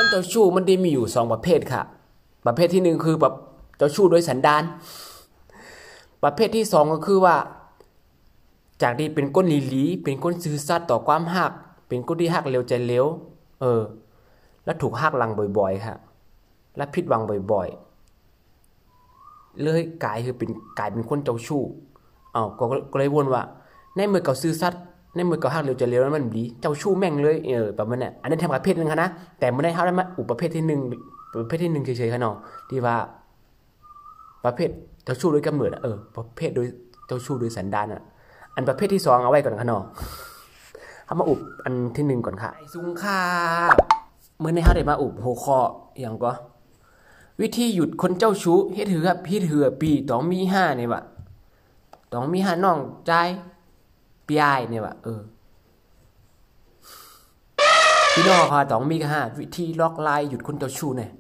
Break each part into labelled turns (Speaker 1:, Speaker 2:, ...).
Speaker 1: คนเจ้าชู้มันได้มีอยู่2ประเภทค่ะประเภทที่1คือแบบเจ้าชู้โดยสันดานประเภทที่2ก็คือว่าจากที่เป็นคนหลีเป็นคนซื่อสัตย์ต่อความฮักเป็นคนที่ฮักเร็วใจเร็วแล้วถูกฮักหลังบ่อยๆค่ะและผิดหวังบ่อยๆเลยกลายเป็นคนเจ้าชู้ก็เลยวนว่าในเมื่อเขาซื่อสัตย์ในเมื่อเขาฮักเร็วใจเร็วแล้วมันดีเจ้าชู้แม่งเลยประมาณนั้นอันนั้นทำประเภทนึงค่ะนะแต่ไม่ได้เท่านั้นมาประเภทที่1เฉยๆค่ะเนาะที่ว่าประเภทเจ้าชู้โดยกำเนิดประเภทโดยเจ้าชู้โดยสันดานอันประเภทที่2เอาไว้ก่อนค่ะเนาะเอามาอุบอันที่1ก่อนค่ะสุงค่าเมื่อในเฮาได้มาอุบหัวข้ออย่างก็วิธีหยุดคนเจ้าชู้เฮ็ดหือปีต้องมี5นี่ว่ะต้องมี5น้องใจปีอ้ายนี่ว่ะพี่น้องค่ะต้องมี5วิธีล็อกไลน์หยุดคนเจ้าชู้เนี่ย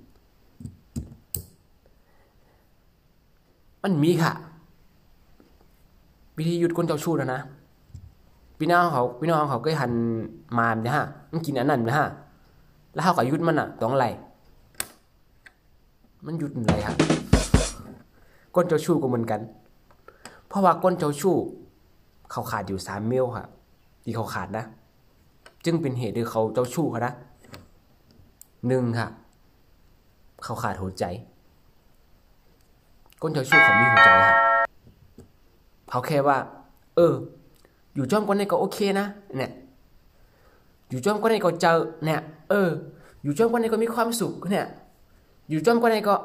Speaker 1: มันมีค่ะวิธีหยุดคนเจ้าชู้นะพี่น้องเขาก็หันมาเนี่ยฮะมันกินอันนั้นนะฮะแล้วเขาก็หยุดมันต้องไรมันหยุดอะไรฮะก้นเจ้าชู้ก็เหมือนกันเพราะว่าก้นเจ้าชู้เขาขาดอยู่3เมลค่ะที่เขาขาดนะจึงเป็นเหตุที่เขาเจ้าชู้ค่ะนะ1ค่ะเขาขาดหัวใจก้นเจ้าชู้เขามีหัวใจค่ะเขาแค่ว่าอยู่จ้อมกันในก็โอเคนะเนี่ยอยู่จ้อมกันในก็เจอเนี่ยอยู่จ้อมกันในก็มีความสุขเนี่ยอยู่จ้อมกันในก็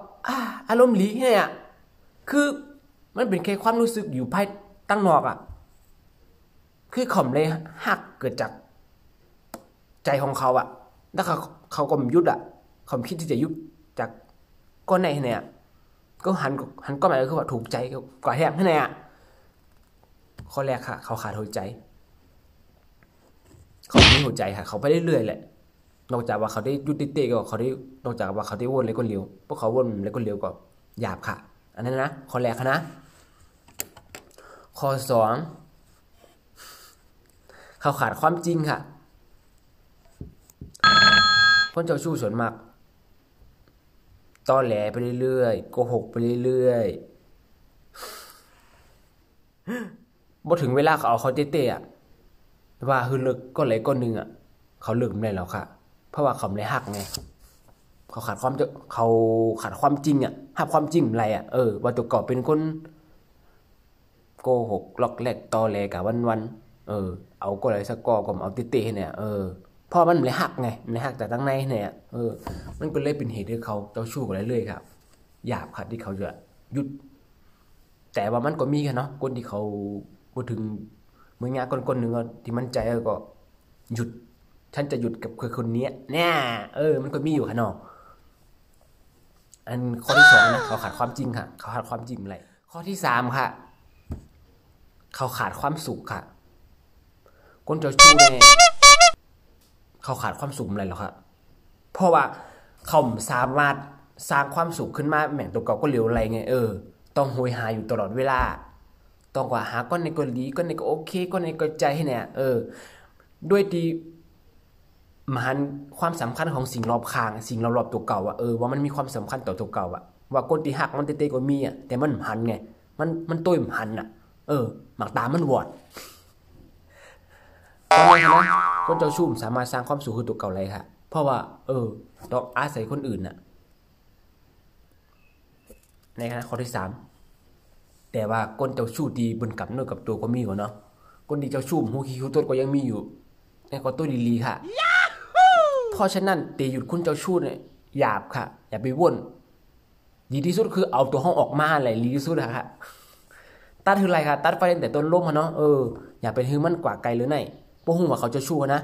Speaker 1: อารมณ์หลีเนี่ยคือมันเป็นแค่ความรู้สึกอยู่ภายตั้งนอกคือข่มเลยหักเกิดจากใจของเขาแล้วเขาก็ยุดเขาคิดที่จะยุดจากก้อนในเนี่ยก็หันก็หมายคือว่าถูกใจกว่าแหกเนี่ยข้อแรกค่ะเขาขาดหัวใจเขาไม่หัวใจค่ะเขาไปเรื่อยๆแหละนอกจากว่าเขาได้ยุติเตะก็เขาได้นอกจากว่าเขาได้วนเลยก็เลี้ยวพวกเขาวนเลยก็เลี้ยวก็หยาบค่ะอันนั้นนะข้อแรกนะข้อ2เขาขาดความจริงค่ะคนเจ้าชู้ส่วนมากตอแหลไปเรื่อยๆโกหกไปเรื่อยๆพอถึงเวลาเขาเตะว่าเลิกก็เลยก็นึงเขาเลิกไม่ได้แล้วค่ะเพราะว่าเขาไม่หักไงเขาขาดความจริงหักความจริงอะไรว่าตัวก่อเป็นคนโกหกลอกแหลกตอแหลกับวันเอาก็อะไรสักก็เอาเตะเนี่ยเพราะมันไม่หักไงไม่หักแต่ตั้งในเนี่ยมันก็เลยเป็นเหตุที่เขาเจ้าชู้กันเรื่อยๆครับหยาบค่ะที่เขาจะหยุดแต่ว่ามันก็มีค่ะเนาะคนที่เขาพูดถึงเมื่องานคนหนึ่งที่มั่นใจก็หยุดฉันจะหยุดกับคนนี้เนี่ยมันก็มีอยู่ค่ะเนาะอันข้อที่2นะเขาขาดความจริงค่ะเขาขาดความจริงอะไรข้อที่3ค่ะเขาขาดความสุขค่ะคนเจ้าชู้เนี่ยเขาขาดความสุขอะไรหรอครับเพราะว่าเขาสามารถสร้างความสุขขึ้นมาแหม่งตัวเก่าก็เหลวอะไรไงต้องโหยหาอยู่ตลอดเวลาต้องว่าหาก้อนในก็ดีก้อนในก็โอเคก้อนในก็ใจให้เนี่ยด้วยดีมันความสำคัญของสิ่งรอบข้างสิ่งรอบๆตัวเก่าว่ามันมีความสำคัญต่อตัวเก่าว่าก้นที่หักมันเตะก็มีแต่มันหันไงมันตุ้ยหันหมากตามันวอดเพราะอะไรนะคนเจ้าชู้สามารถสร้างความสุขคือตัวเก่าเลยค่ะเพราะว่าต้องอาศัยคนอื่นในขณะข้อที่3แต่ว่าคนเจ้าชู้ดีบนกับเนื้อกับตัวก็มีอยู่เนาะคนที่เจ้าชู้หูขี้หูต้นก็ยังมีอยู่ในข้อตัวดีๆค่ะเพราะฉะนั้นตีหยุดคนเจ้าชู้เนี่ยหยาบค่ะอย่าไปว่นดีที่สุดคือเอาตัวห้องออกมาอะไรดีที่สุดค่ะตัดคืออะไรค่ะตัดไฟแต่ต้นร่มเนาะอย่าไปฮือมันกว่าไกลหรือไหนพวกหูว่าเขาจะชู้นะ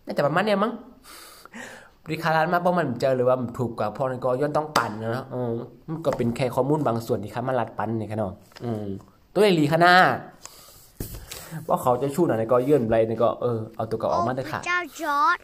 Speaker 1: น่าจะประมาณเนี้ยมั้งบริการมาเพราะมันเจอหรือว่าถูกกว่าพอในก็ย้อนต้องปั่นนะมันก็เป็นแค่ข้อมูลบางส่วนที่เขามาลัดปั่นนี่ค่ะเนาะตัวลีค่ะหน้าว่าเขาจะชู้หน่อยในก็ยื่นอะไรในก็เอาตัวเก่าออกมาได้ค่ะเจ้าจอร์ด